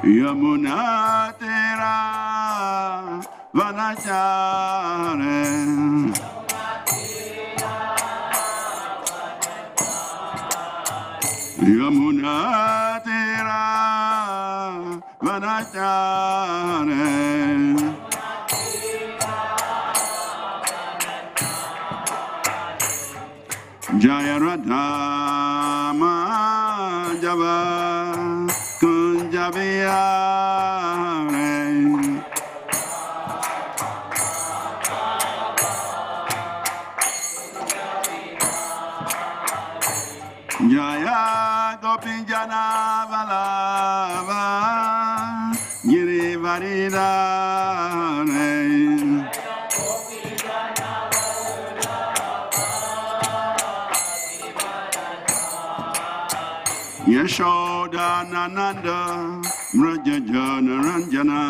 Yamuna Tera Vanachare Yamuna Tera Vanachare Jaya Radha Java Kunjabiyare Jaya Gopinjana Valava Girivaridare Yashoda Nananda Rajajana Ranjana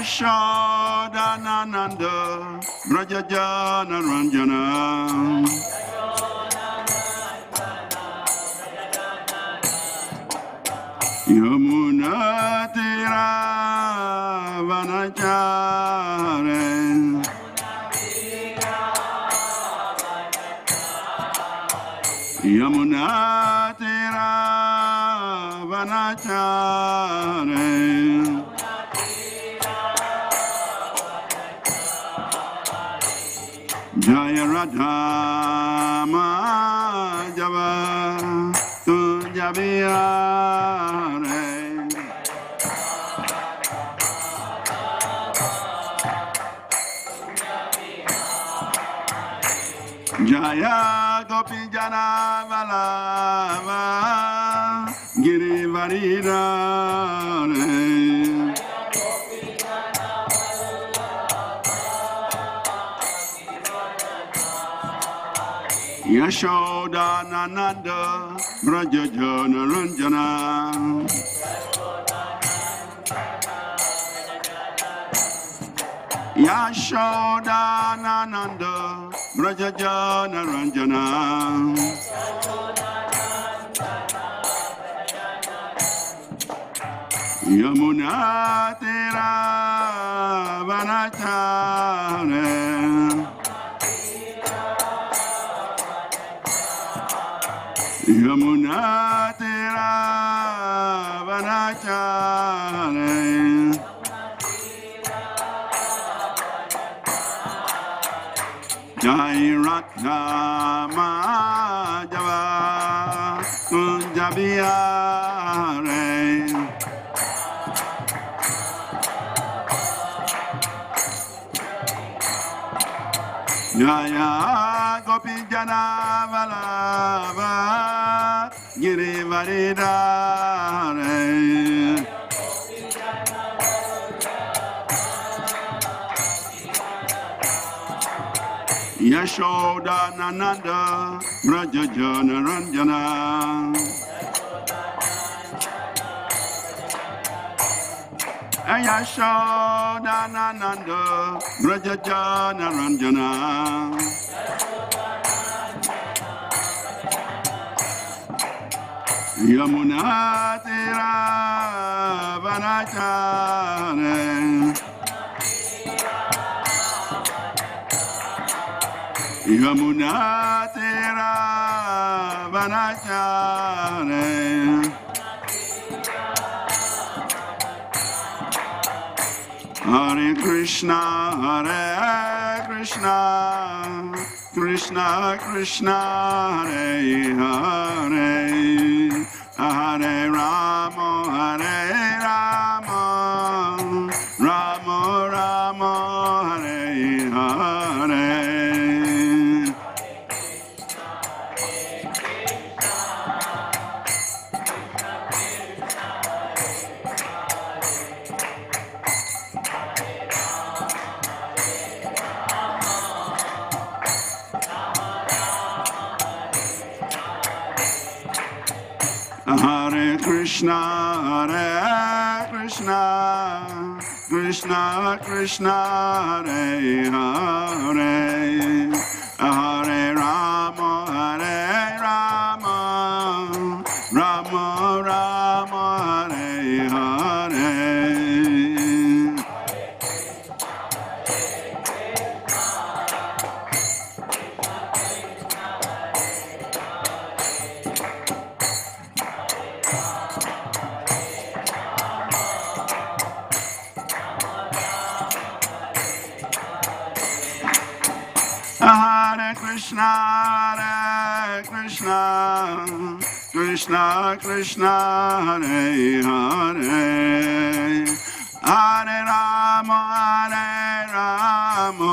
Yashoda Nananda Rajajana Ranjana Yamuna Tira Vanachare Yamuna Tira Vanachare Jaya Radha Java Kunjabiyare Jaya Gopinjana Valava Girivaridare Yashoda Nananda Rajajana Ranjana Yashoda Nananda Rajajana Ranjana Yamuna Tera Vanachare Yamuna Tera Vanachare Jai Radha Java Kunjabiyare Jaya Gopinjana Valava Girivaridare Yashoda Nananda Rajajana Ranjana Yashoda Nananda Rajajana Ranjana Yamuna Tira Vanachare Yamuna Tira Vanachare Hare Krishna Krishna Krishna Hare Hare Hare Rama Rama Rama Hare Hare Hare Krishna Krishna Krishna Hare Hare Hare Rama Hare Krishna, Hare Krishna, Krishna Krishna, Hare Hare, Hare Rama, Hare Rama,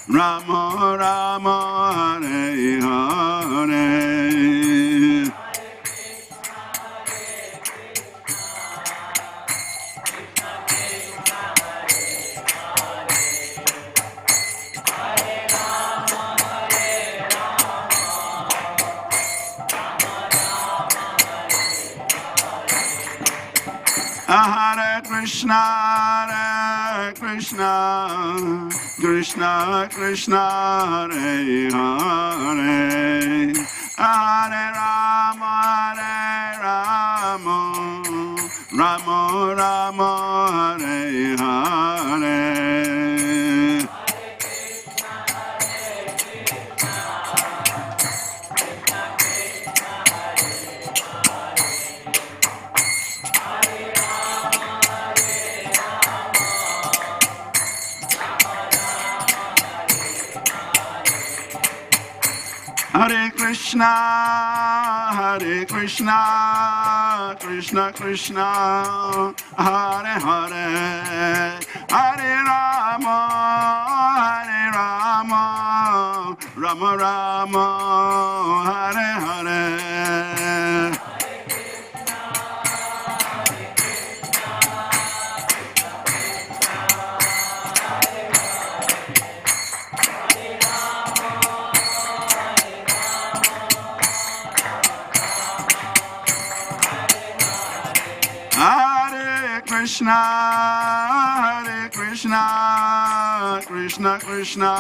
Rama Rama, Hare Hare. Hare Krishna, Hare Krishna, Krishna Krishna, Hare Hare, Hare Rama, Hare Rama, Rama Rama, Hare Hare. Hare Krishna, Hare Krishna, Krishna Krishna, Hare Hare, Hare Rama, Hare Rama, Rama Rama, Hare Hare. Hare Krishna, Hare Krishna, Krishna Krishna,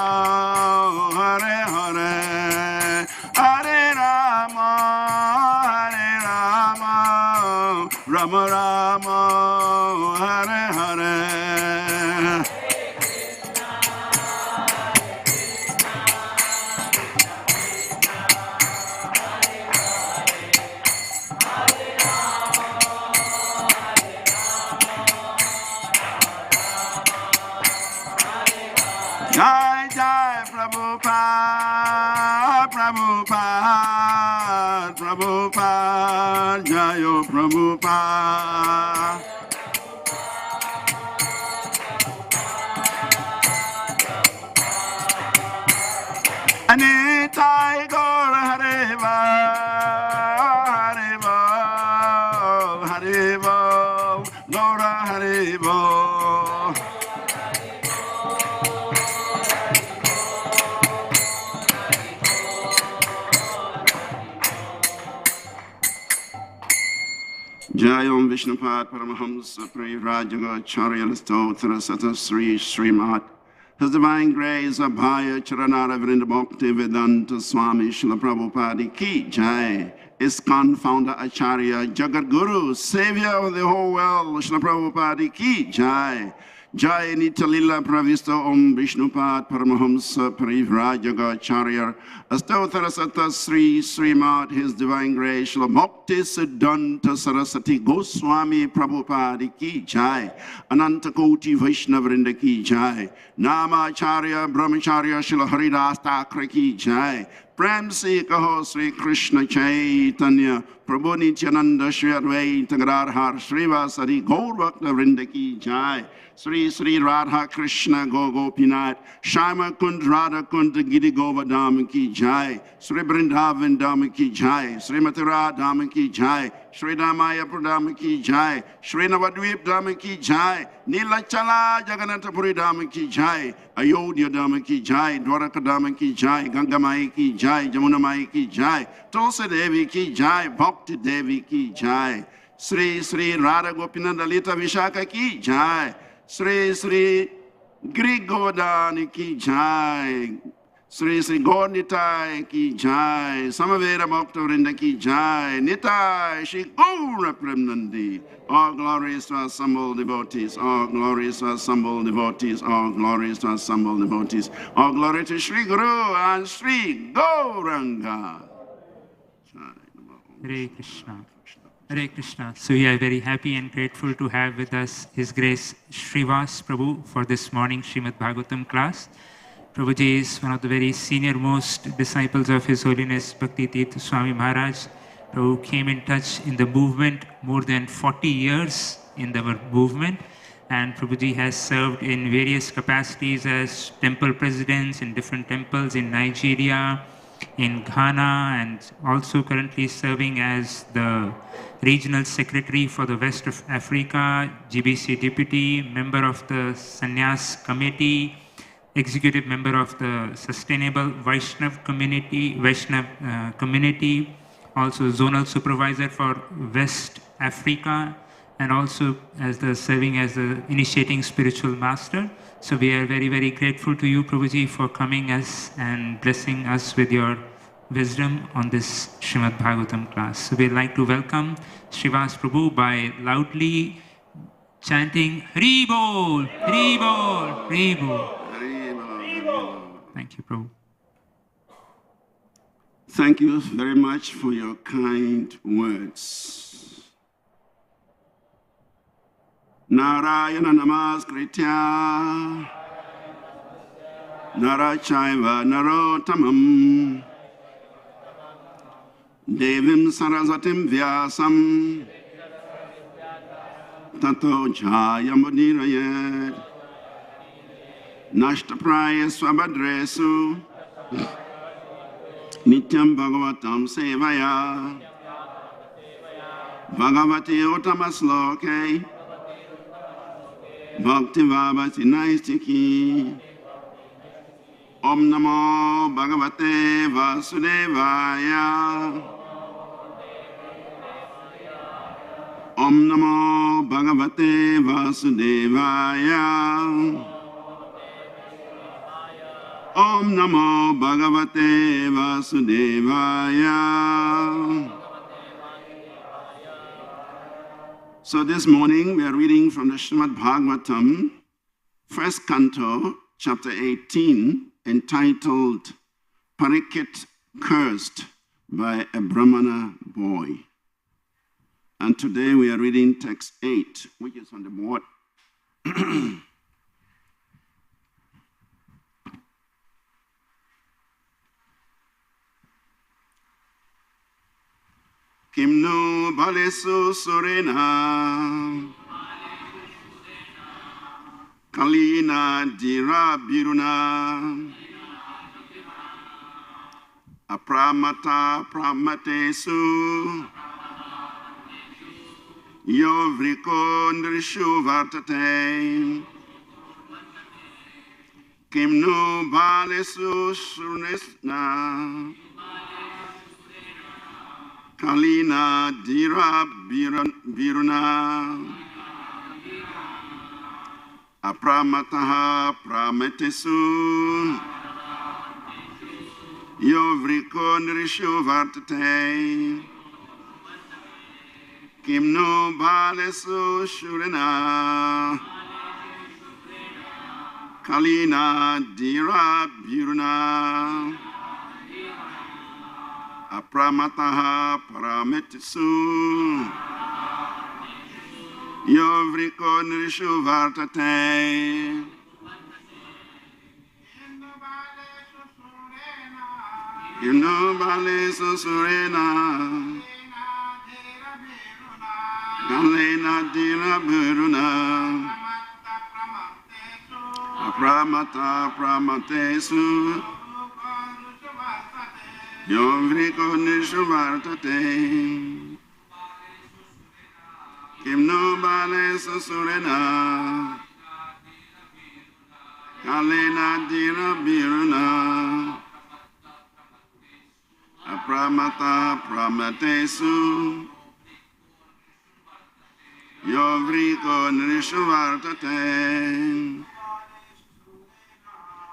Hare Hare, Hare Rama, Hare Rama, Rama Rama, Hare Hare. Jai Jai Prabhupada, Prabhupada, Prabhupada, Jayo Prabhupada. Anitai Gaur Hareva, Hareva, Hareva, Gaura Hareva. Jayom Vishnupad Paramahamsa Privrajaga Stotra Sata Sri Srimad. His Divine Grace Abhaya Charanara Vrinda Bhakti Vedanta Swami Srila Prabhupada Ki Jai. ISKCON Founder Acharya Jagat Guru, Savior of the whole world, Srila Prabhupada Ki Jai. Jai Nitalila Pravista Om Vishnupad Paramahamsa Privrajaga Astotra Sata Sri Srimad, His Divine Grace, Srila Bhakti Siddhanta Saraswati Goswami Prabhupada Ki Jai. Ananta Koti Vaishnavrinda Ki Jai. Namacharya Brahmacharya Srila Haridas Thakre Ki Jai. Prem se kaho Sri Krishna Chaitanya Prabhu Nityananda Shri Advaita Gadadhar Srivas Gaur Bhakta Vrinda Ki Jai. Sri Sri Radha Krishna Gopinath Shama Kund Radha Kund Giri Govardham Ki Jai. Sri Vrindavan Dham Ki Jai. Srimati Radham Ki Jai. Sri Damaya Pradam Ki Jai. Sri Navadvip Dham Ki Jai. Nilachala Jagannathapuri Dham Ki Jai. Ayodhya Dham Ki Jai. Dwaraka Dham Ki Jai. Gangamai Ki Jai. Jamunamai Ki Jai. Tulsi Devi Ki Jai. Bhakti Devi Ki Jai. Sri Sri Radha Gopinath Dalita Vishaka Ki Jai. Sri Sri Giri Govardhani Ki Jai. Sri Sri Gaur Nitai Ki Jai. Samaveda Bhakta Vrinda Ki Jai. Nitai Shri Gaura Premanandi. All glories to assembled devotees. All glories to assembled devotees. All glories to assembled devotees. All glory to Sri Guru and Sri Gauranga. Hare Krishna. Hare Krishna. So we are very happy and grateful to have with us His Grace Srivas Prabhu for this morning Srimad Bhagavatam class. Prabhuji is one of the very senior most disciples of His Holiness Bhakti Tirtha Swami Maharaj. Prabhu came in touch in the movement more than 40 years in the movement, and Prabhuji has served in various capacities as temple presidents in different temples in Nigeria, in Ghana, and also currently serving as the regional secretary for the West of Africa, GBC deputy, member of the Sannyas committee, executive member of the Sustainable Vaishnav community, also zonal supervisor for West Africa, and also as the serving as the initiating spiritual master. So we are very, very grateful to you, Prabhuji, for coming us and blessing us with your wisdom on this Srimad Bhagavatam class. So we'd like to welcome Srivas Prabhu by loudly chanting Hari Bol, Hari Bol, Hari Bol. Thank you, Prabhu. Thank you very much for your kind words. Narayana Namaskritya Narachaiva Narottamam Devim Saraswatim Vyasam Tato Jayamudirayat Nashtapraya Swabhadresu Nityam Bhagavatam Sevaya Bhagavati Uttamasloke Bhakti Vabhati Naistiki Om Namo Bhagavate Vasudevaya Om Namo Bhagavate Vasudevaya Om Namo Bhagavate Vasudevaya. So this morning we are reading from the Srimad Bhagavatam, first canto, chapter 18, entitled Parikshit Cursed by a Brahmana Boy. And today we are reading text 8, which is on the board. Kimnu Balesu Surena Kalina Dira Biruna Apramata Pramatesu Yovriko Nrishu Vartate Kimnu Balesu Surnesna Kalina Dira Biruna Apramataha Prametesu Yovriko Nrishu Vartate Kimno Balesu Shurena Kalina Dira Biruna Apramataha Parametisu Yovriko Nrishu Vartate Kimno Balesu Surena Kalina Dira Biruna Apramata Pramatesu Yovriko Nrishu Vartate Kimno Balesu Surena Kalina Dira Biruna Apramata Pramatesu Yovriko Nrishu Vartate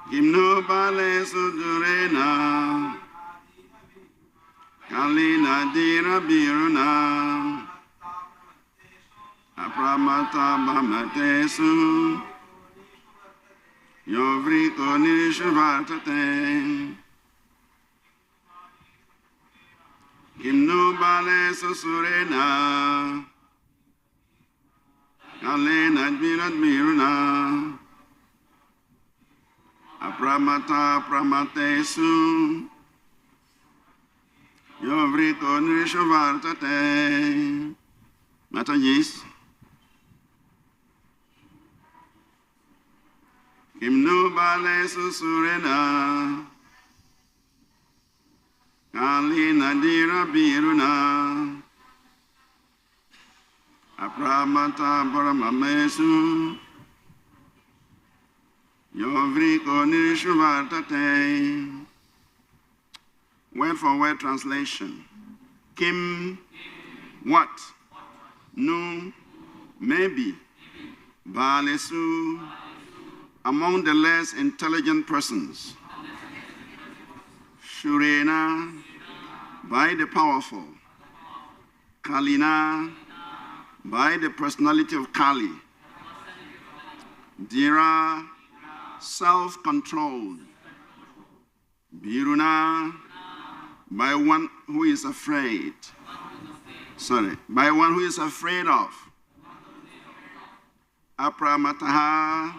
Kimno Balesu Durena Kalina Dira Biruna Apramata Bhamatesu Yovriko Nrishu Vartate Kimno Balesu Surena Kalina Dira Biruna Apramata pramatesu yovriko nirishuvartate. Matajis. Kimnu bale susurena Kali nadira biruna Apramata paramamesu Yovriko nirishuvartate. Word for word translation. Kim, what? Nu, maybe. Balesu, among the less intelligent persons. Shurena, by the powerful. Kalina, by the personality of Kali. Dira, self-controlled. Biruna, by one who is afraid. By one who is afraid of. Apramataha,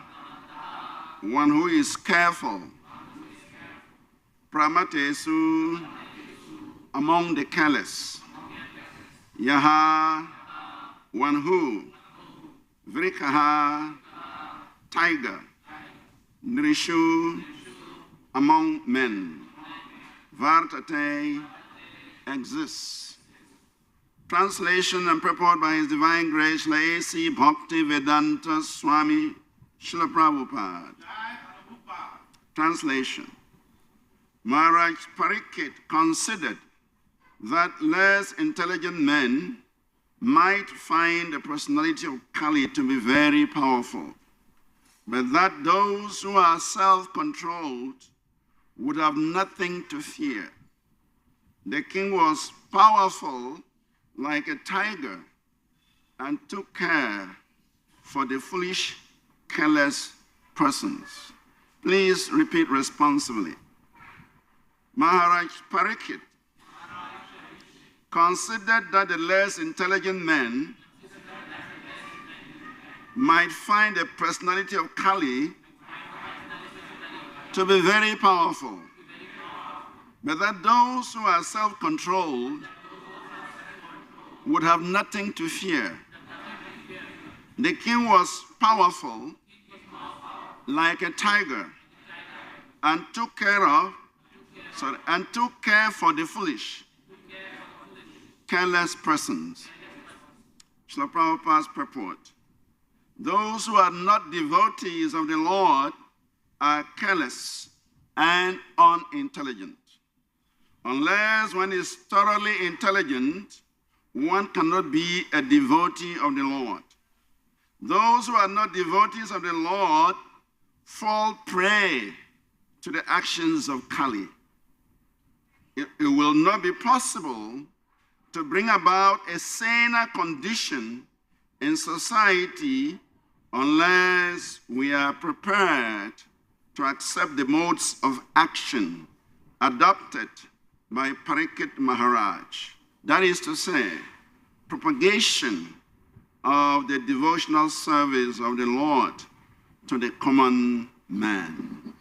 one who is careful. Pramatesu, among the careless. Yaha, one who. Vrikaha, tiger. Nrishu, among men. Vartate, exists. Translation and purport by His Divine Grace, A.C. Bhakti Vedanta Swami Srila Prabhupada. Translation. Maharaj Parikshit considered that less intelligent men might find the personality of Kali to be very powerful, but that those who are self-controlled would have nothing to fear. The king was powerful like a tiger and took care for the foolish, careless persons. Please repeat responsibly. Maharaj Parikshit considered that the less intelligent men might find the personality of Kali to be very powerful, but that those who are self-controlled would have nothing to fear. The king was powerful like a tiger and took care for the foolish, careless persons. Srila Prabhupada's purport. Those who are not devotees of the Lord are careless and unintelligent. Unless one is thoroughly intelligent, one cannot be a devotee of the Lord. Those who are not devotees of the Lord fall prey to the actions of Kali. It will not be possible to bring about a saner condition in society unless we are prepared to accept the modes of action adopted by Parikshit Maharaj. That is to say, propagation of the devotional service of the Lord to the common man.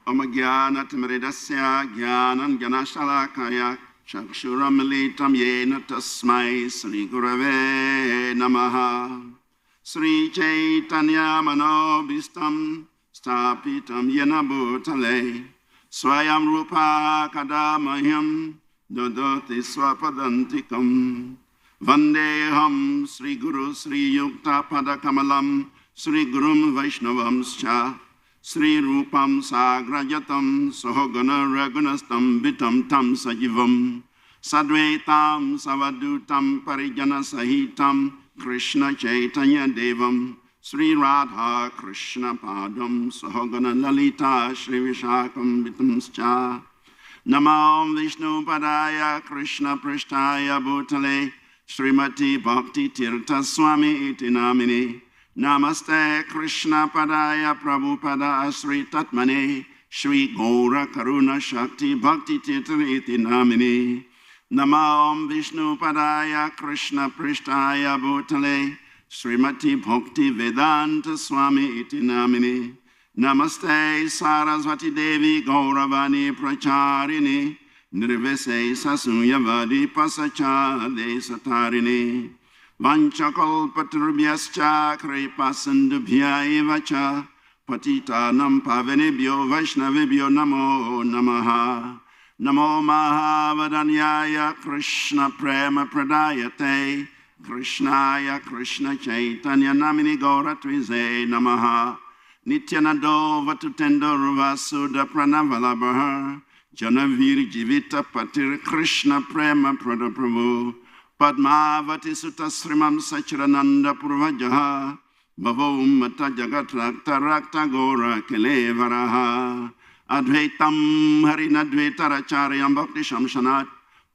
Omagyanatmridasya Gyanan Gyanashalakaya Chakshuramilitam Yena Tasmai Sri Gurave Namaha Sri Chaitanya Manobistam Stapitam Yena Bhutale Swayam Rupa Kadamahyam Dodoti Swapadantikam Vandeham Sri Guru Sri Yukta Padakamalam Sri Gurum Vaishnavamscha Sri Rupam Sagrajatam Sohogana Ragunastam Bitam Tam Sajivam Sadvetam Savadutam Parijana Sahitam Krishna Chaitanya Devam Sri Radha Krishna Padam Sohogana Lalita Shri Vishakam Bitamscha Namam Vishnu Padaya Krishna Prishtaya Bhutale Srimati Bhakti Tirtha Swami Iti Namini Namaste Krishna Padaya Prabhupada Sri Tatmane Shri Gaura Karuna Shakti Bhakti Tirtha Iti Namini Namam Vishnu Padaya Krishna Prishtaya Bhutale Srimati Bhakti Vedanta Swami Iti Namini Namaste Saraswati Devi Gauravani Pracharini Nirvese Sasuyavadi Pasachade Satarini Vanchakalpatrubhyascha Kripasandubhya Evacha Patitanam Pavanebhyo Vaishnavebhyo Namo Namaha Namo Mahavadanyaya Krishna Prema Pradayate Krishnaya Krishna Chaitanya Namini Gaura Twize Namaha Nityanado Vatutendo Vasuda Pranavalabha Janavir Jivita Patir Krishna Prema Prada Prabhu Padmavati Sutta Srimam Sachirananda Purvajaha Bhavo Mata Jagat Rakta Rakta Gora Kelevaraha Advaitam Harinadvaita Racharyam Bhakti Shamshanat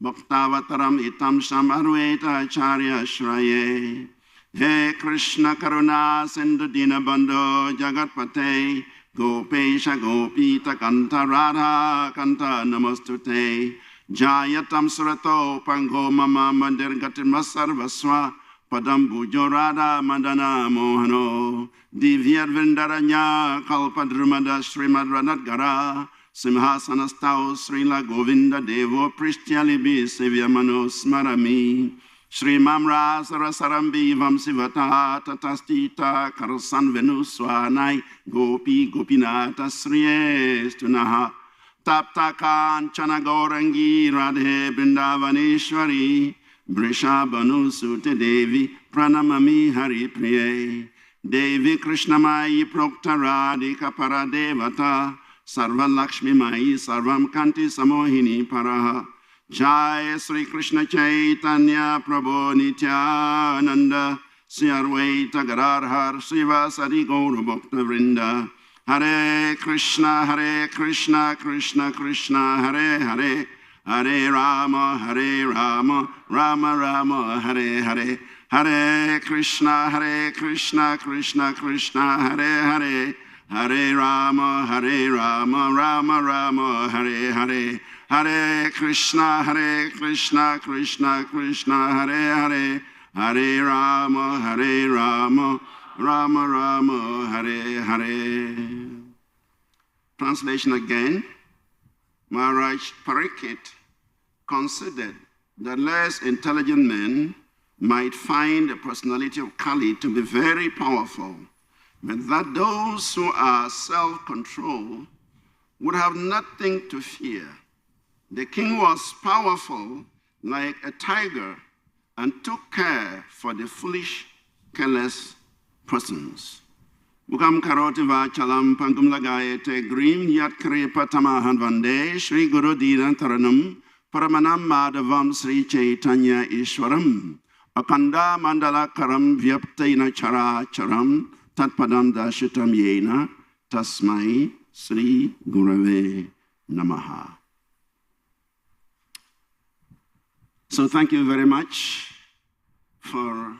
Bhaktavataram Itam Samarveta Acharya Shraye He Krishna Karuna Sindhu Dinabandho Jagatpate Gopesha Gopita Kanta Radha Kanta Namostute Jayatam Surato Pango Mama Mandir Gatima Sarvaswa Padam Bujo Radha Madana Mohano Divyar Vindaranya Kalpadrumada Srimad Ranadgara Simhasanastao Srila Govinda Devo Prishtyalibi Sevyamano Smarami Srimamra Sarasarambi Vamsivata Tatastita Karasan Venuswanai Gopi Gopinata Sriyestunaha Taptakan Chanagaurangi Radhe Brindavaneshwari Brishabhanu Sute Devi Pranamami Hari Priye Devi Krishnamayi Prokta Radhika Paradevata Sarva Lakshmi Mai Sarvam Kanti Samohini Paraha Jai Sri Krishna Chaitanya Prabhu Nityananda Sri Advaita Gadadhar Srivas Gaura Bhakta Vrinda Hare Krishna Krishna Krishna Hare Hare Hare Rama Rama Rama Hare Hare Hare Krishna Krishna Krishna Hare Hare Hare Rama Rama Rama Hare Hare Hare Krishna Krishna Krishna Hare Hare Hare Rama Rama Rama Hare Hare. Translation again. Maharaj Parikshit considered that less intelligent men might find the personality of Kali to be very powerful, but that those who are self-controlled would have nothing to fear. The king was powerful like a tiger and took care for the foolish, careless persons. Bukam karoti vachalam pangum lagayete grim yat kripa tamahan vande Shri Guru Dina Taranam Paramanam Madhavam Sri Chaitanya Ishwaram Akanda Mandala Karam Vyaptaina Chara Charam Tatpadam Dashitam Yena Tasmai Sri Gurave Namaha. So thank you very much for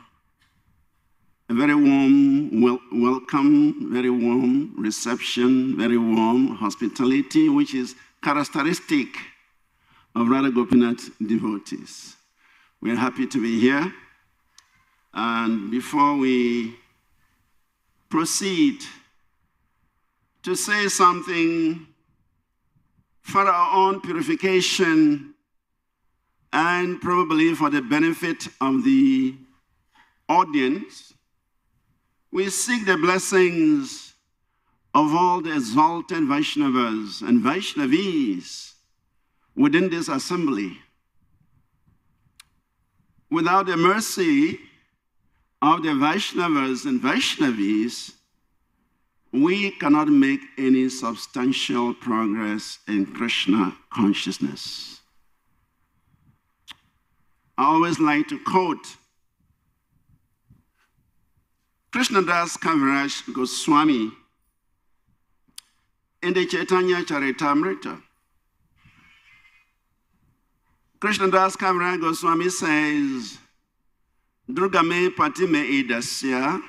a very warm welcome, very warm reception, very warm hospitality, which is characteristic of Radha Gopinath devotees. We are happy to be here. And before we proceed to say something for our own purification and probably for the benefit of the audience, we seek the blessings of all the exalted Vaishnavas and Vaishnavis within this assembly. Without the mercy of the Vaishnavas and Vaishnavis, we cannot make any substantial progress in Krishna consciousness. I always like to quote Krishnadas Kaviraj Goswami in the Chaitanya Charitamrita. Krishnadas Kaviraj Goswami says, Durgame patime idasya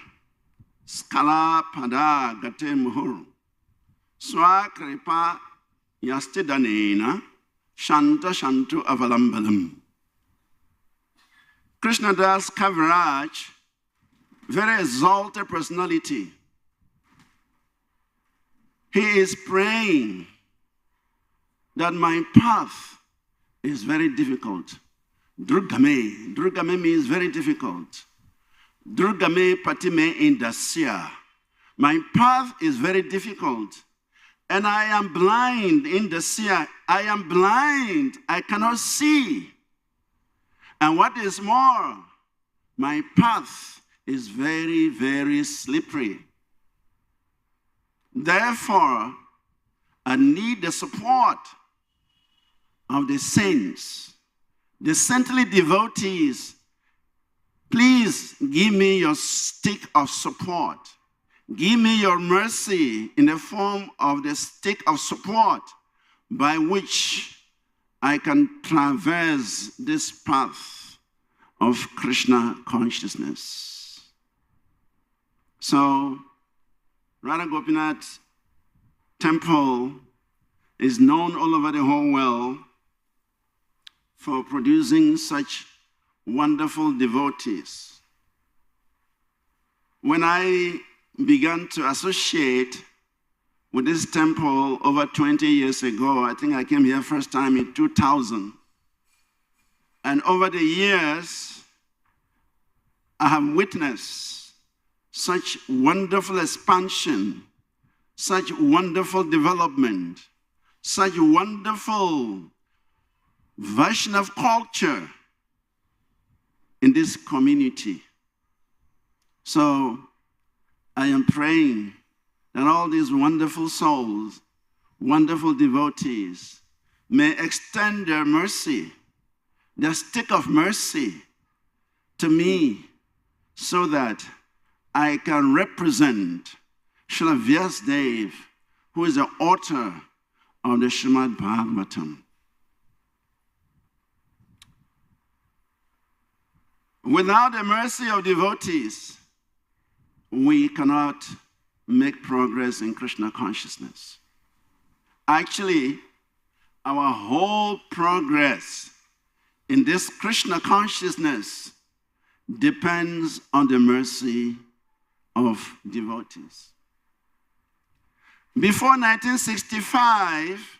skala pada gate muhur swa kripa yastidanena shanta shantu avalambalam. Krishna Das Kaviraj, very exalted personality. He is praying that my path is very difficult. Durgame. Durgame means very difficult. Durgame patime indasya. My path is very difficult. And I am blind in the sea. I am blind. I cannot see. And what is more, my path is very, very slippery. Therefore, I need the support of the saints, the saintly devotees. Please give me your stick of support. Give me your mercy in the form of the stick of support by which I can traverse this path of Krishna consciousness. So, Radha Gopinath temple is known all over the whole world for producing such wonderful devotees. When I began to associate with this temple over 20 years ago, I think I came here first time in 2000. And over the years, I have witnessed such wonderful expansion, such wonderful development, such wonderful Vaishnava culture in this community. So I am praying that all these wonderful souls, wonderful devotees, may extend their mercy, their stick of mercy to me, so that I can represent Srila Vyasadeva, who is the author of the Srimad Bhagavatam. Without the mercy of devotees, we cannot make progress in Krishna consciousness. Actually, our whole progress in this Krishna consciousness depends on the mercy of devotees. Before 1965,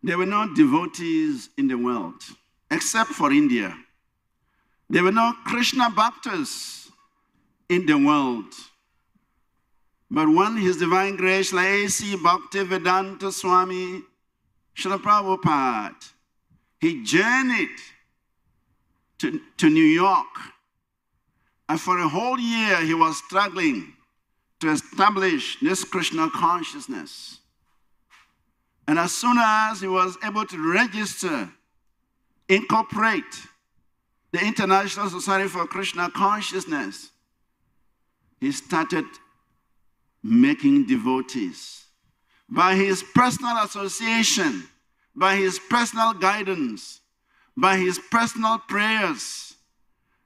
there were no devotees in the world, except for India. There were no Krishna Bhaktas in the world. But when His Divine Grace, like A.C. Bhaktivedanta Swami Srila Prabhupada, he journeyed to New York. And for a whole year, he was struggling to establish this Krishna consciousness. And as soon as he was able to register, incorporate the International Society for Krishna Consciousness, he started making devotees. By his personal association, by his personal guidance, by his personal prayers,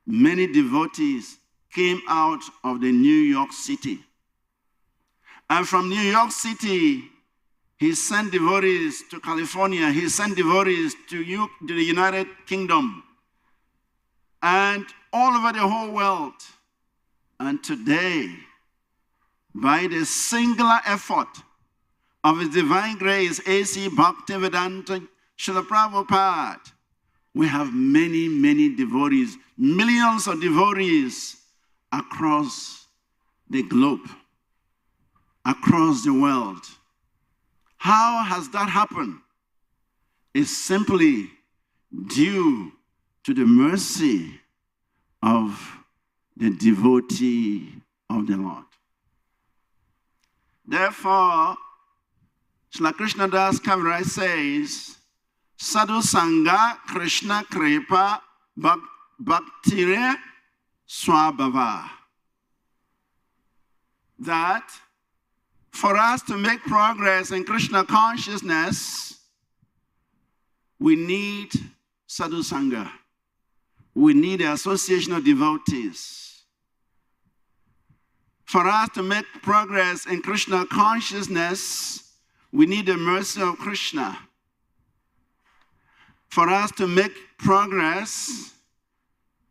many devotees came out of the New York City. And from New York City, he sent devotees to California, he sent devotees to the United Kingdom, and all over the whole world. And today, by the singular effort of His Divine Grace, A.C. Bhaktivedanta Srila Prabhupada, we have many, many devotees, millions of devotees across the globe, across the world. How has that happened? It's simply due to the mercy of the devotee of the Lord. Therefore, Srila Krishna Das Kaviraj says, Sadhu Sangha Krishna Kripa Bhaktire Swabhava. That for us to make progress in Krishna consciousness, we need Sadhu Sangha. We need the association of devotees. For us to make progress in Krishna consciousness, we need the mercy of Krishna. For us to make progress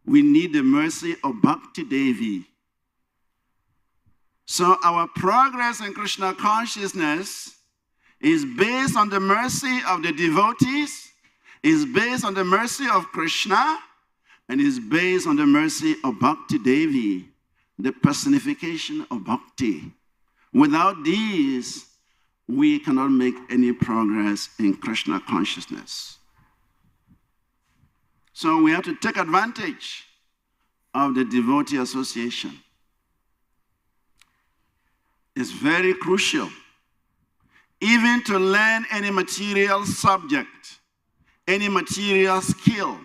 we need the mercy of Bhakti Devi. So our progress in Krishna consciousness is based on the mercy of the devotees, is based on the mercy of Krishna, and is based on the mercy of Bhakti Devi, the personification of Bhakti. Without these, we cannot make any progress in Krishna consciousness. So we have to take advantage of the devotee association. It's very crucial. Even to learn any material subject, any material skill,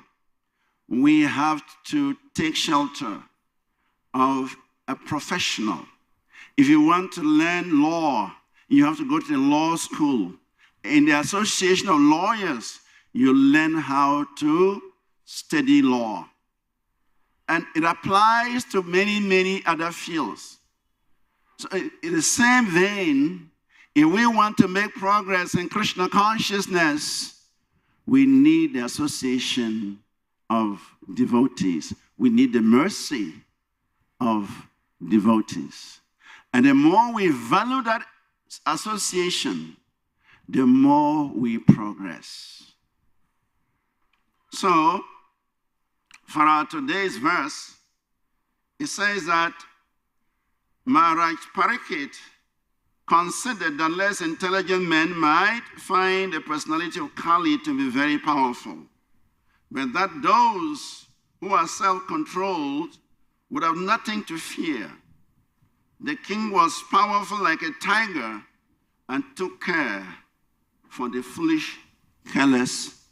we have to take shelter of a professional. If you want to learn law, you have to go to the law school. In the association of lawyers, you learn how to study law. And it applies to many, many other fields. So in the same vein, if we want to make progress in Krishna consciousness, we need the association of devotees. We need the mercy of devotees. And the more we value that association, the more we progress. So, for our today's verse, it says that Maharaj Parikshit considered that less intelligent men might find the personality of Kali to be very powerful, but that those who are self-controlled would have nothing to fear. The king was powerful like a tiger and took care for the foolish, careless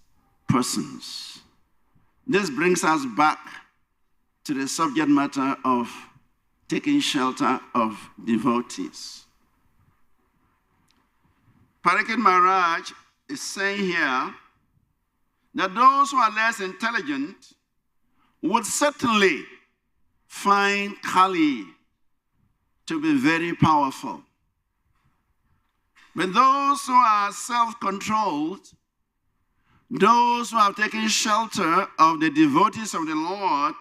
persons. This brings us back to the subject matter of taking shelter of devotees. Parikshit Maharaj is saying here that those who are less intelligent would certainly find Kali to be very powerful. But those who are self-controlled, those who have taken shelter of the devotees of the Lord,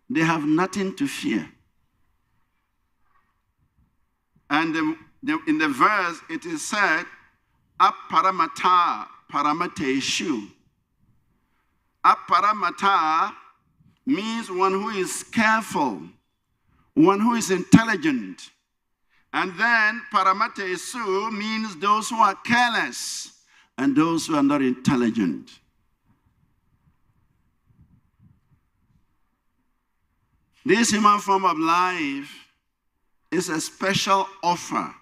they have nothing to fear. And in the verse, it is said, Aparamata paramateshu. Aparamata means one who is careful, one who is intelligent. And then paramatesu means those who are careless and those who are not intelligent. This human form of life is a special offer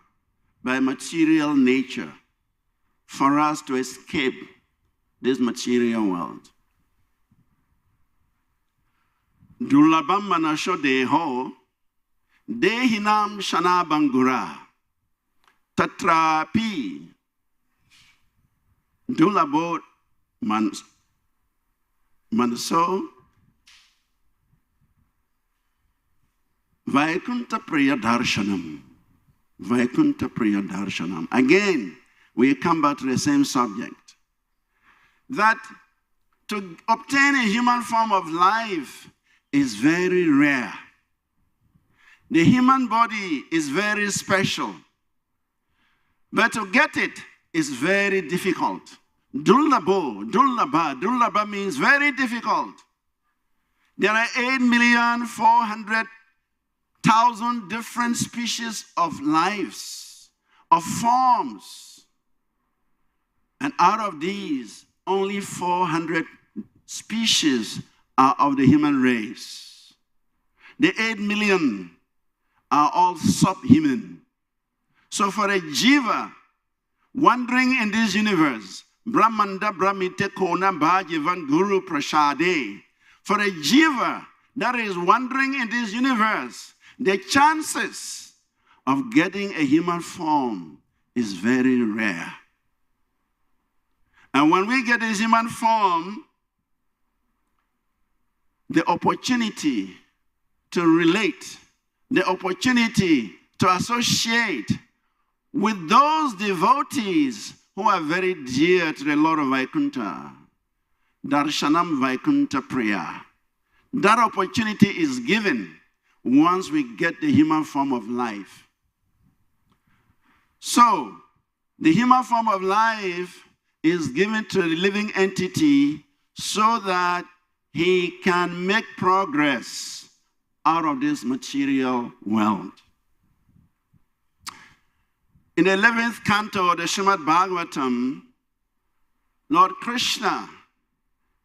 by material nature for us to escape this material world. Dulabam manasho deho dehinam shana bangura tatrapi dulabot manso Vaikunta Priya Darshanam. Vaikunta Priya Darshanam. Again, we come back to the same subject. That to obtain a human form of life is very rare. The human body is very special. But to get it is very difficult. Dullaba means very difficult. There are 8,400,000 different species of lives, of forms. And out of these, only 400 species are of the human race. The 8 million are all subhuman. So for a jiva wandering in this universe, Brahmanda Brahmite Kona Bhajivan Guru Prashade, for a jiva that is wandering in this universe, the chances of getting a human form is very rare. And when we get this human form, the opportunity to relate, the opportunity to associate with those devotees who are very dear to the Lord of Vaikuntha, Darshanam Vaikunta Priya. That opportunity is given once we get the human form of life. So, the human form of life is given to the living entity so that he can make progress out of this material world. In the 11th canto of the Srimad Bhagavatam, Lord Krishna,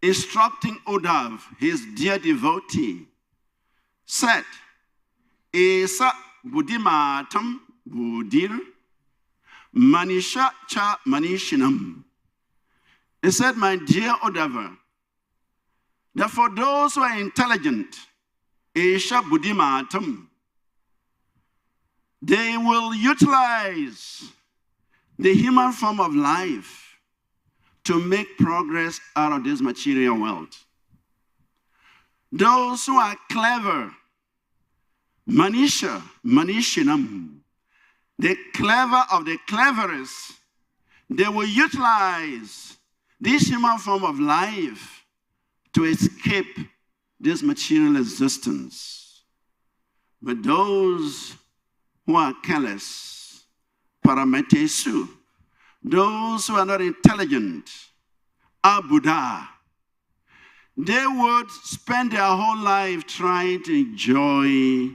instructing Uddhav, his dear devotee, said, Esa buddhimatam buddhir manisha cha manishinam. He said, my dear Uddhava, that for those who are intelligent, Esha buddhimatam, they will utilize the human form of life to make progress out of this material world. Those who are clever, manisha, manishinam, the clever of the cleverest, they will utilize this human form of life to escape this material existence. But those who are careless, parametesu, those who are not intelligent, are Buddha, they would spend their whole life trying to enjoy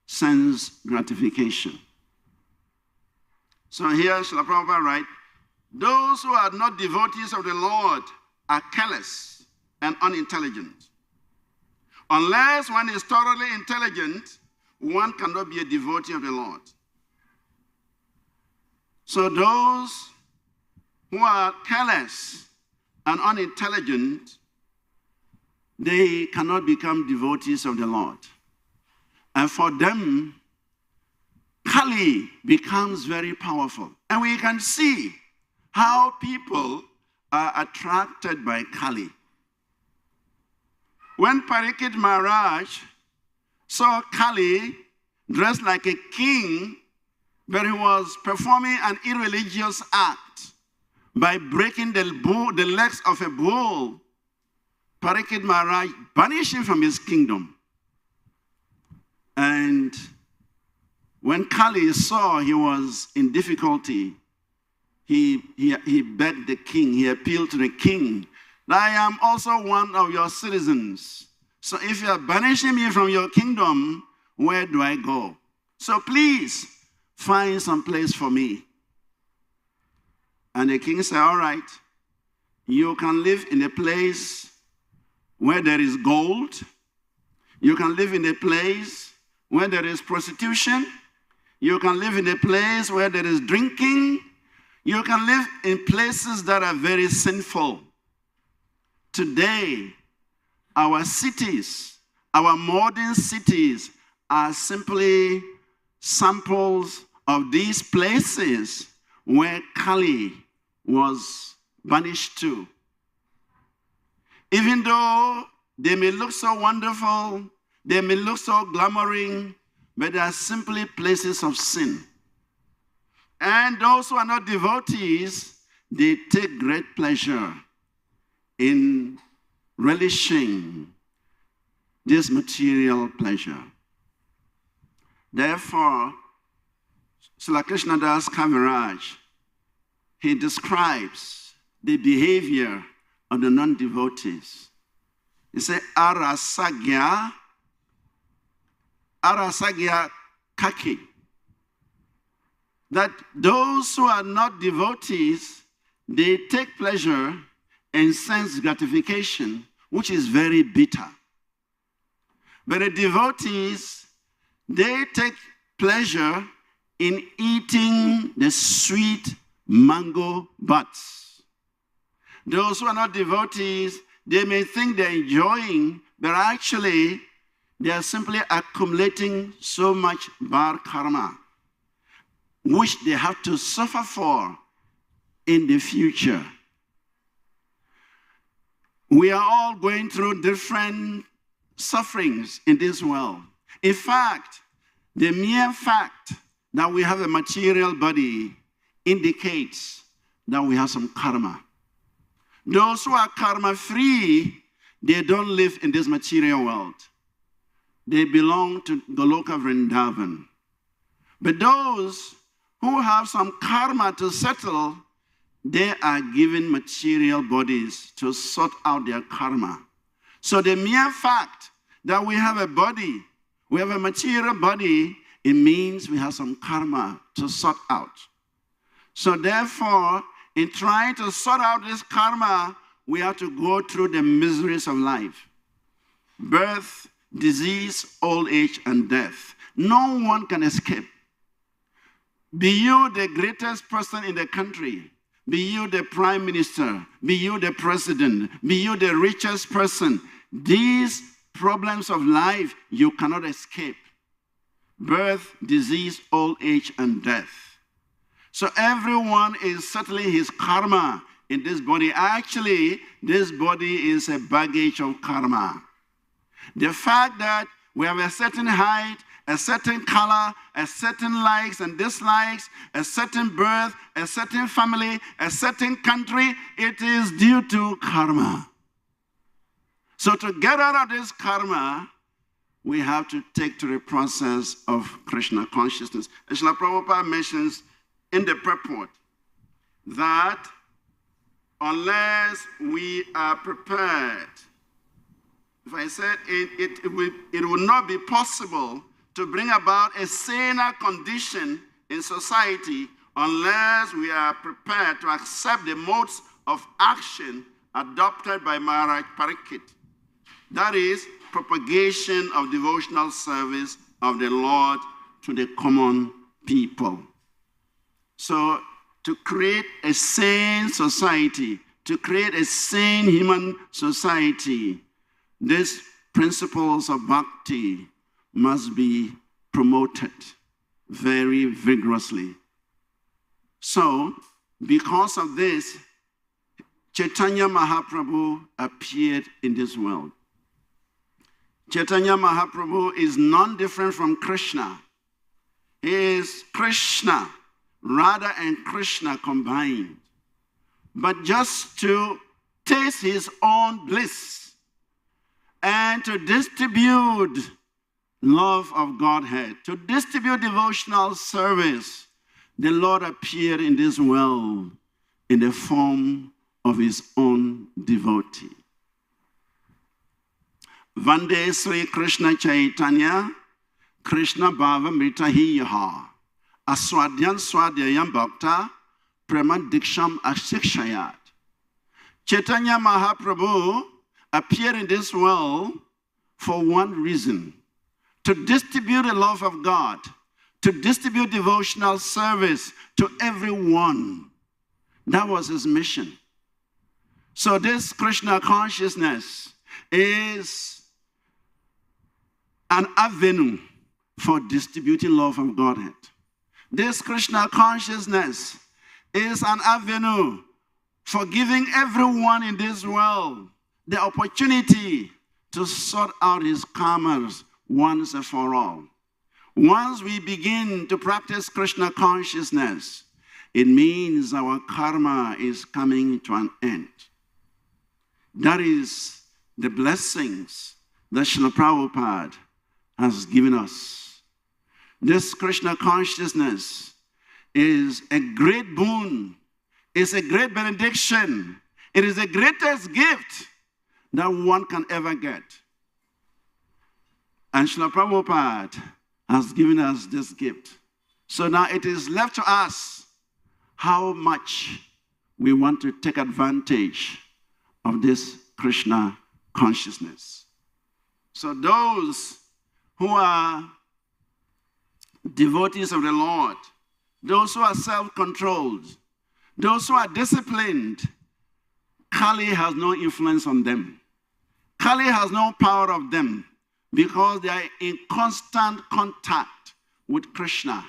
sense gratification. So here, Srila Prabhupada writes, those who are not devotees of the Lord are careless and unintelligent. Unless one is thoroughly intelligent, one cannot be a devotee of the Lord. So those who are careless and unintelligent, they cannot become devotees of the Lord. And for them, Kali becomes very powerful. And we can see how people are attracted by Kali. When Parikshit Maharaj saw Kali dressed like a king, but he was performing an irreligious act by breaking the legs of a bull, Parikshit Maharaj banished him from his kingdom. And when Kali saw he was in difficulty, he begged the king, he appealed to the king, that I am also one of your citizens. So if you are banishing me from your kingdom, where do I go? So please, find some place for me. And the king said, all right, you can live in a place where there is gold. You can live in a place where there is prostitution. You can live in a place where there is drinking. You can live in places that are very sinful. Today, our cities, our modern cities, are simply samples of these places where Kali was banished to. Even though they may look so wonderful, they may look so glamoring, but they are simply places of sin. And those who are not devotees, they take great pleasure in relishing this material pleasure. Therefore, Srila Krishna Das Kaviraj, he describes the behavior of the non-devotees. He said, arasagya kaki. That those who are not devotees, they take pleasure in sense gratification, which is very bitter. But the devotees, they take pleasure in eating the sweet mango buds. Those who are not devotees, they may think they're enjoying, but actually they are simply accumulating so much bad karma, which they have to suffer for in the future. We are all going through different sufferings in this world. In fact, the mere fact that we have a material body indicates that we have some karma. Those who are karma-free, they don't live in this material world. They belong to Goloka Vrindavan. But those who have some karma to settle, they are given material bodies to sort out their karma. So the mere fact that we have a body, we have a material body, it means we have some karma to sort out. So therefore, in trying to sort out this karma, we have to go through the miseries of life. Birth, disease, old age, and death. No one can escape. Be you the greatest person in the country, be you the prime minister, be you the president, be you the richest person, these problems of life you cannot escape. Birth, disease, old age, and death. So everyone is settling his karma in this body. Actually, this body is a baggage of karma. The fact that we have a certain height, a certain color, a certain likes and dislikes, a certain birth, a certain family, a certain country, it is due to karma. So to get out of this karma, we have to take to the process of Krishna consciousness. Srila Prabhupada mentions in the purport that unless we are prepared, if I said it will not be possible to bring about a saner condition in society unless we are prepared to accept the modes of action adopted by Maharaj Parikshit. That is, propagation of devotional service of the Lord to the common people. So, to create a sane society, to create a sane human society, these principles of bhakti must be promoted very vigorously. So, because of this, Chaitanya Mahaprabhu appeared in this world. Chaitanya Mahaprabhu is none different from Krishna. He is Krishna, Radha and Krishna combined. But just to taste his own bliss and to distribute love of Godhead, to distribute devotional service, the Lord appeared in this world in the form of his own devotee. Vande Sri Krishna Chaitanya, Krishna Bhava Mritahiyaha, Aswadyan Swadhyayam Bhakta, Prema Diksham Ashikshayat. Chaitanya Mahaprabhu appeared in this world for one reason: to distribute the love of God, to distribute devotional service to everyone. That was his mission. So this Krishna consciousness is an avenue for distributing love of Godhead. This Krishna consciousness is an avenue for giving everyone in this world the opportunity to sort out his karmas once and for all. Once we begin to practice Krishna consciousness, it means our karma is coming to an end. That is the blessings that Srila Prabhupada has given us. This Krishna consciousness is a great boon. It's a great benediction. It is the greatest gift that one can ever get. And Srila Prabhupada has given us this gift. So now it is left to us how much we want to take advantage of this Krishna consciousness. So those who are devotees of the Lord, those who are self-controlled, those who are disciplined, Kali has no influence on them. Kali has no power of them because they are in constant contact with Krishna.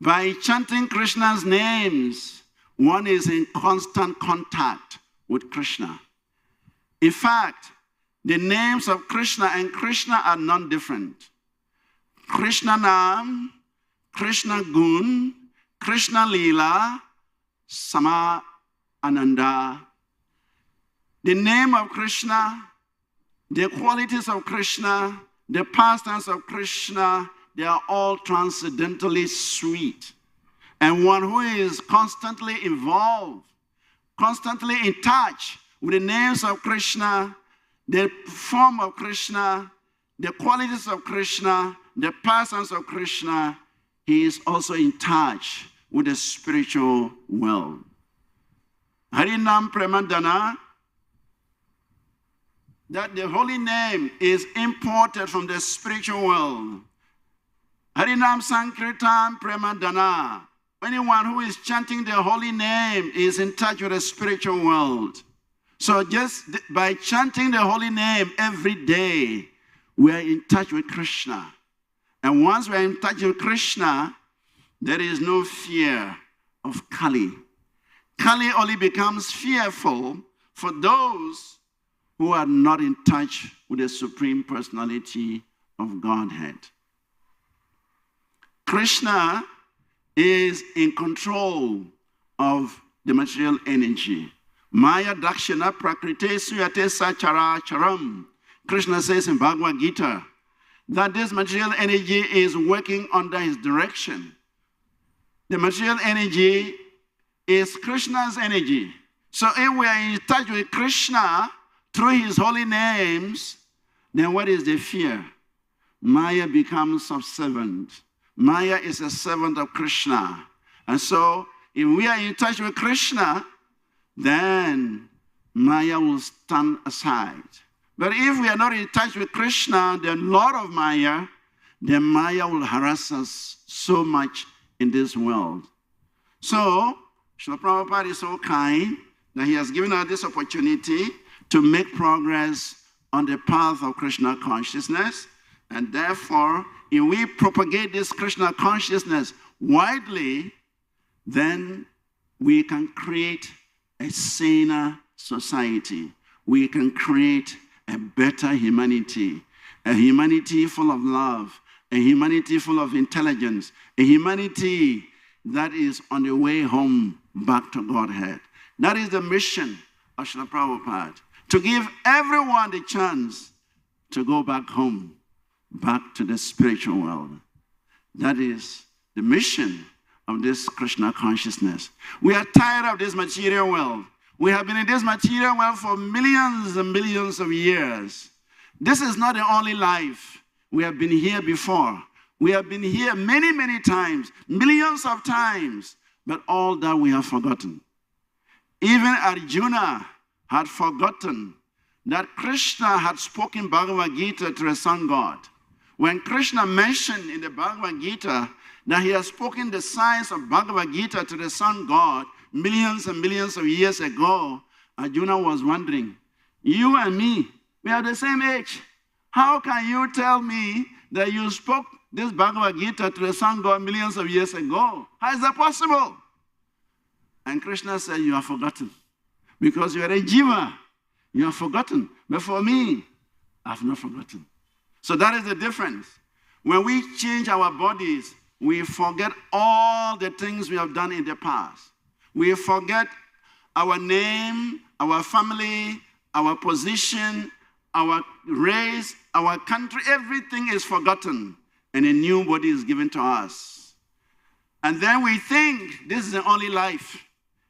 By chanting Krishna's names, one is in constant contact with Krishna. In fact, the names of Krishna and Krishna are non-different. Krishna Nam, Krishna Gun, Krishna Leela, Sama Ananda. The name of Krishna, the qualities of Krishna, the pastimes of Krishna, they are all transcendently sweet. And one who is constantly involved, constantly in touch with the names of Krishna, the form of Krishna, the qualities of Krishna, the pastimes of Krishna, he is also in touch with the spiritual world. Harinam Premadana, that the holy name is imported from the spiritual world. Harinam Sankirtan Premadana. Anyone who is chanting the holy name is in touch with the spiritual world. So just by chanting the holy name every day, we are in touch with Krishna. And once we are in touch with Krishna, there is no fear of Kali. Kali only becomes fearful for those who are not in touch with the Supreme Personality of Godhead. Krishna is in control of the material energy. Maya Dakshina Prakrite Suyate Sachara Charam. Krishna says in Bhagavad Gita that this material energy is working under his direction. The material energy is Krishna's energy. So if we are in touch with Krishna through his holy names, then what is the fear? Maya becomes subservient. Maya is a servant of Krishna. And so if we are in touch with Krishna, then Maya will stand aside. But if we are not in touch with Krishna, the Lord of Maya, then Maya will harass us so much in this world. So, Srila Prabhupada is so kind that he has given us this opportunity to make progress on the path of Krishna consciousness. And therefore, if we propagate this Krishna consciousness widely, then we can create a saner society. We can create a better humanity, a humanity full of love, a humanity full of intelligence, a humanity that is on the way home back to Godhead. That is the mission of Srila Prabhupada, to give everyone the chance to go back home, back to the spiritual world. That is the mission of this Krishna consciousness. We are tired of this material world. We have been in this material world for millions and millions of years. This is not the only life. We have been here before. We have been here many, many times, millions of times, but all that we have forgotten. Even Arjuna had forgotten that Krishna had spoken Bhagavad Gita to the sun god. When Krishna mentioned in the Bhagavad Gita that he has spoken the science of Bhagavad Gita to the sun god millions and millions of years ago, Arjuna was wondering, you and me, we are the same age. How can you tell me that you spoke this Bhagavad Gita to the sun god millions of years ago? How is that possible? And Krishna said, you have forgotten. Because you are a jiva. You have forgotten. But for me, I have not forgotten. So that is the difference. When we change our bodies, we forget all the things we have done in the past. We forget our name, our family, our position, our race, our country. Everything is forgotten, and a new body is given to us. And then we think, this is the only life.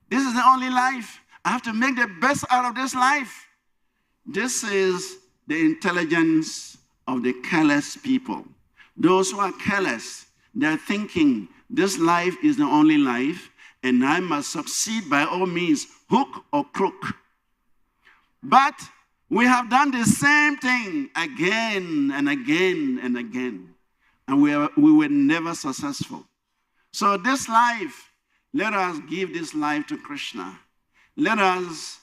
This is the only life. I have to make the best out of this life. This is the intelligence of the careless people. Those who are careless, they're thinking, this life is the only life, and I must succeed by all means, hook or crook. But we have done the same thing again and again and again, and we were never successful. So this life, let us give this life to Krishna. Let us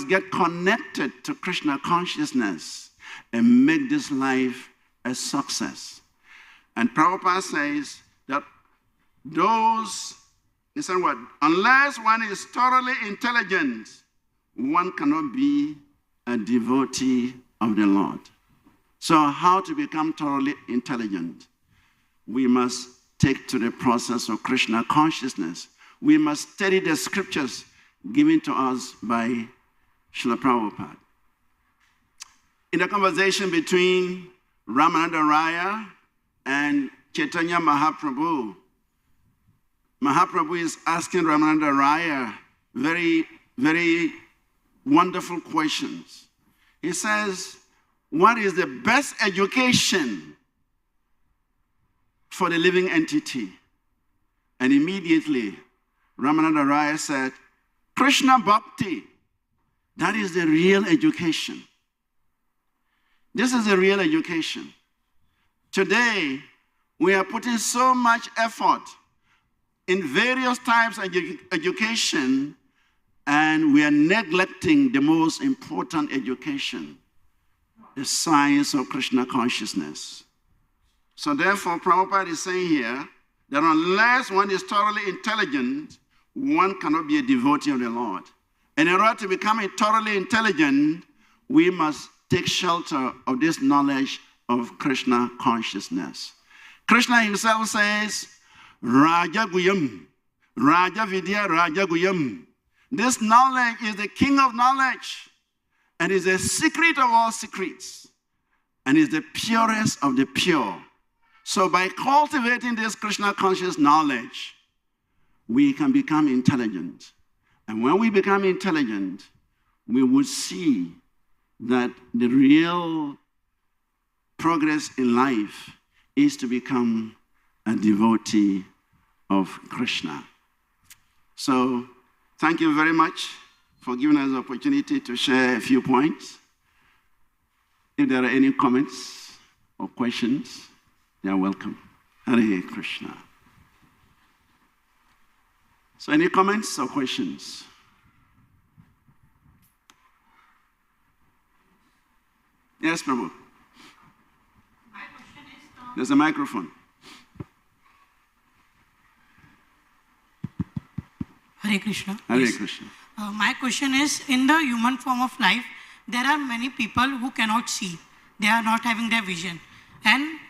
get connected to Krishna consciousness and make this life a success. And Prabhupada says that those, he said what? Unless one is thoroughly intelligent, one cannot be a devotee of the Lord. So how to become thoroughly intelligent? We must take to the process of Krishna consciousness. We must study the scriptures given to us by Srila Prabhupada. In the conversation between Ramananda Raya and Chaitanya Mahaprabhu, Mahaprabhu is asking Ramananda Raya very, very wonderful questions. He says, what is the best education for the living entity? And immediately, Ramananda Raya said, Krishna Bhakti. That is the real education. This is the real education. Today, we are putting so much effort in various types of education, and we are neglecting the most important education, the science of Krishna consciousness. So therefore, Prabhupada is saying here that unless one is thoroughly intelligent, one cannot be a devotee of the Lord. And in order to become thoroughly intelligent, we must take shelter of this knowledge of Krishna consciousness. Krishna himself says, Raja Guyam, Raja Vidya, Raja Guyam. This knowledge is the king of knowledge and is the secret of all secrets and is the purest of the pure. So by cultivating this Krishna conscious knowledge, we can become intelligent. And when we become intelligent, we will see that the real progress in life is to become a devotee of Krishna. So thank you very much for giving us the opportunity to share a few points. If there are any comments or questions, they are welcome. Hare Krishna. So any comments or questions? Yes, Prabhu. My question is, There's a microphone. Hare Krishna. Hare Yes. Krishna. My question is, in the human form of life, there are many people who cannot see. They are not having their vision. And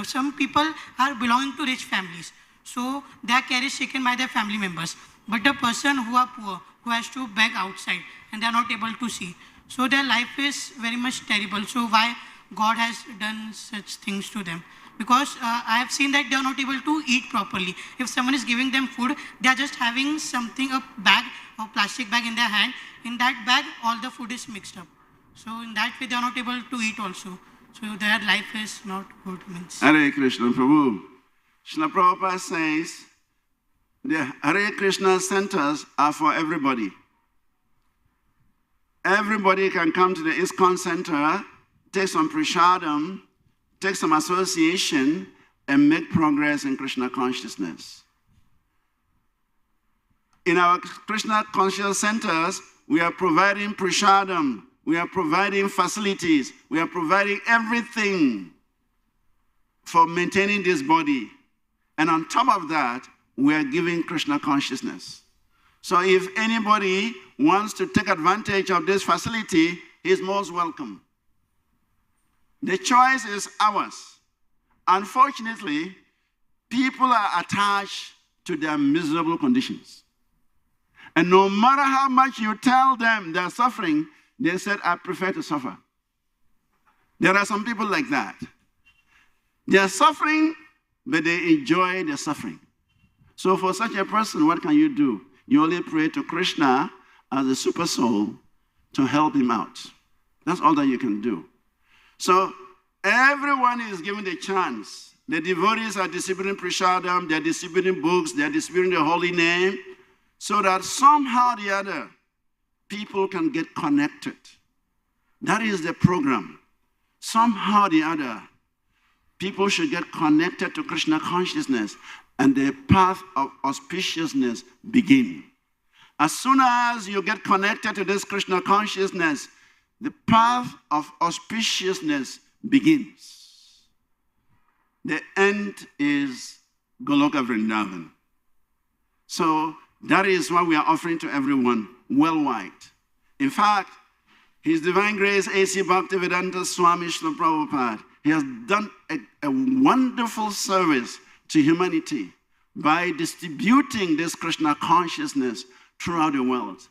some people are belonging to rich families. So their care is taken by their family members. But the person who are poor, who has to beg outside, and they are not able to see. So their life is very much terrible. So why God has done such things to them? Because I have seen that they are not able to eat properly. If someone is giving them food, they are just having something, a bag, a plastic bag in their hand. In that bag, all the food is mixed up. So in that way, they are not able to eat also. So their life is not good. Means. Hare Krishna, Prabhu. Srila Prabhupada says, the Hare Krishna centers are for everybody. Everybody can come to the ISKCON center, take some prasadam, take some association, and make progress in Krishna consciousness. In our Krishna conscious centers, we are providing prasadam, we are providing facilities, we are providing everything for maintaining this body. And on top of that, we are giving Krishna consciousness. So if anybody wants to take advantage of this facility, he is most welcome. The choice is ours. Unfortunately, people are attached to their miserable conditions. And no matter how much you tell them they're suffering, they said, I prefer to suffer. There are some people like that. They're suffering, but they enjoy the suffering. So for such a person, what can you do? You only pray to Krishna as a super soul to help him out. That's all that you can do. So everyone is given the chance. The devotees are distributing prasadam, they're distributing books, they're distributing the holy name, so that somehow or the other, people can get connected. That is the program. Somehow or the other, people should get connected to Krishna consciousness, and the path of auspiciousness begin. As soon as you get connected to this Krishna consciousness, the path of auspiciousness begins. The end is Goloka Vrindavan. So that is what we are offering to everyone worldwide. In fact, His Divine Grace A.C. Bhaktivedanta Swami Srila Prabhupada, he has done a wonderful service to humanity by distributing this Krishna consciousness throughout the world.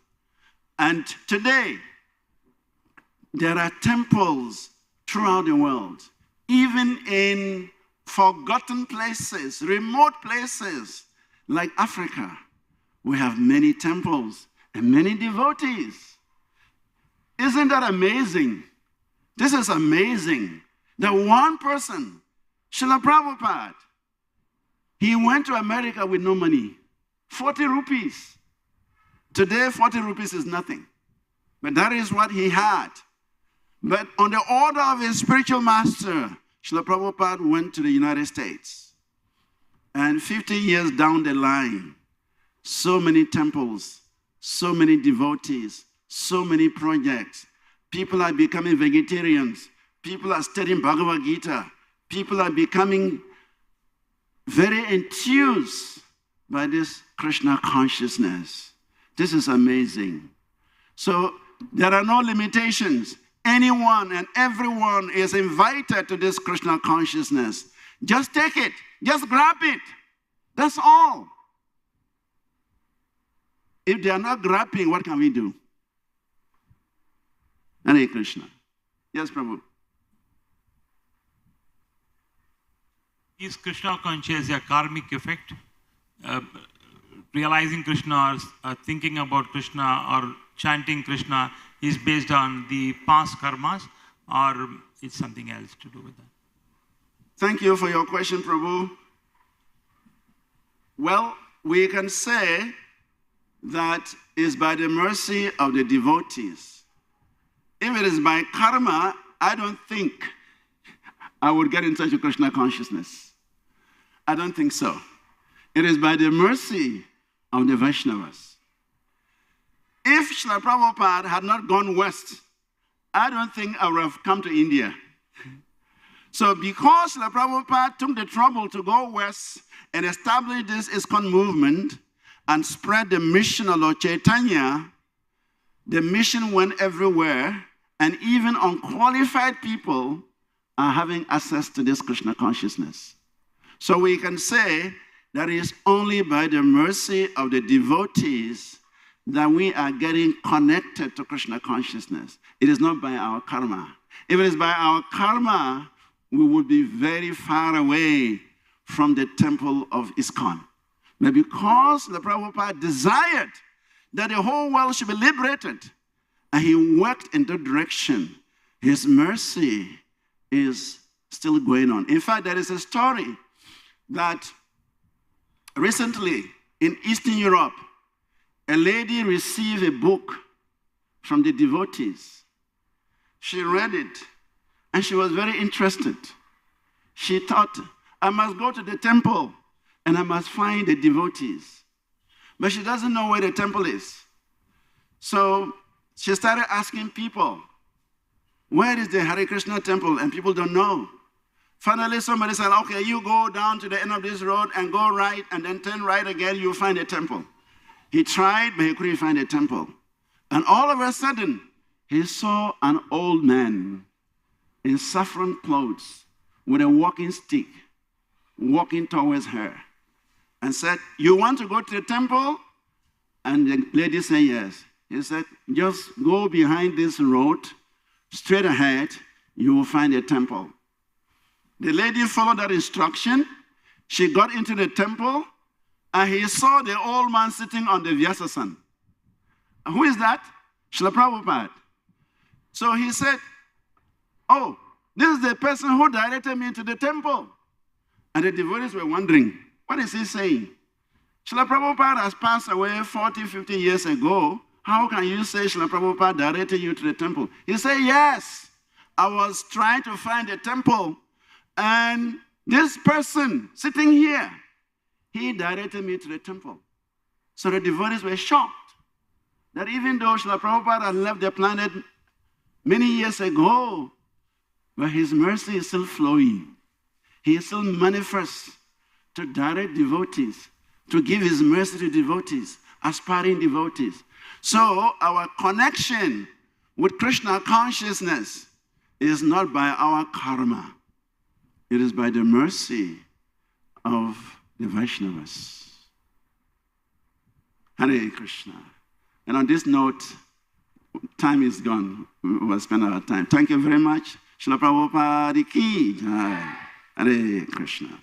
And today, there are temples throughout the world, even in forgotten places, remote places like Africa. We have many temples and many devotees. Isn't that amazing? This is amazing. That one person, Srila Prabhupada, he went to America with no money, 40 rupees. Today, 40 rupees is nothing. But that is what he had. But on the order of his spiritual master, Srila Prabhupada went to the United States. And 50 years down the line, so many temples, so many devotees, so many projects. People are becoming vegetarians. People are studying Bhagavad Gita. People are becoming very enthused by this Krishna consciousness. This is amazing. So there are no limitations. Anyone and everyone is invited to this Krishna consciousness. Just take it. Just grab it. That's all. If they are not grabbing, what can we do? Hare Krishna. Yes, Prabhu. Is Krishna conscious a karmic effect? Realizing Krishna or thinking about Krishna or chanting Krishna is based on the past karmas, or it's something else to do with that? Thank you for your question, Prabhu. Well, we can say that is by the mercy of the devotees. If it is by karma, I don't think I would get in touch with Krishna consciousness. I don't think so. It is by the mercy of the Vaishnavas. If Srila Prabhupada had not gone west, I don't think I would have come to India. So because Srila Prabhupada took the trouble to go west and establish this ISKCON movement and spread the mission of Lord Chaitanya, the mission went everywhere, and even unqualified people are having access to this Krishna consciousness. So we can say that it is only by the mercy of the devotees that we are getting connected to Krishna consciousness. It is not by our karma. If it is by our karma, we would be very far away from the temple of ISKCON. But because the Prabhupada desired that the whole world should be liberated, and he worked in that direction, his mercy is still going on. In fact, there is a story that recently in Eastern Europe, a lady received a book from the devotees. She read it, and she was very interested. She thought, I must go to the temple, and I must find the devotees. But she doesn't know where the temple is. So she started asking people, where is the Hare Krishna temple? And people don't know. Finally, somebody said, okay, you go down to the end of this road and go right, and then turn right again, you'll find a temple. He tried, but he couldn't find a temple. And all of a sudden, he saw an old man in saffron clothes with a walking stick walking towards her and said, you want to go to the temple? And the lady said, yes. He said, just go behind this road, straight ahead, you will find a temple. The lady followed that instruction. She got into the temple, and he saw the old man sitting on the Vyasasan. Who is that? Srila Prabhupada. So he said, oh, this is the person who directed me to the temple. And the devotees were wondering, what is he saying? Srila Prabhupada has passed away 40, 50 years ago. How can you say Srila Prabhupada directed you to the temple? He said, yes, I was trying to find a temple, and this person sitting here, he directed me to the temple. So the devotees were shocked that even though Srila Prabhupada had left the planet many years ago, but his mercy is still flowing. He is still manifest to direct devotees, to give his mercy to devotees, aspiring devotees. So our connection with Krishna consciousness is not by our karma. It is by the mercy of the Vaishnavas. Hare Krishna. And on this note, time is gone. We will spend our time. Thank you very much. Srila Prabhupada ki jai. Hare Krishna.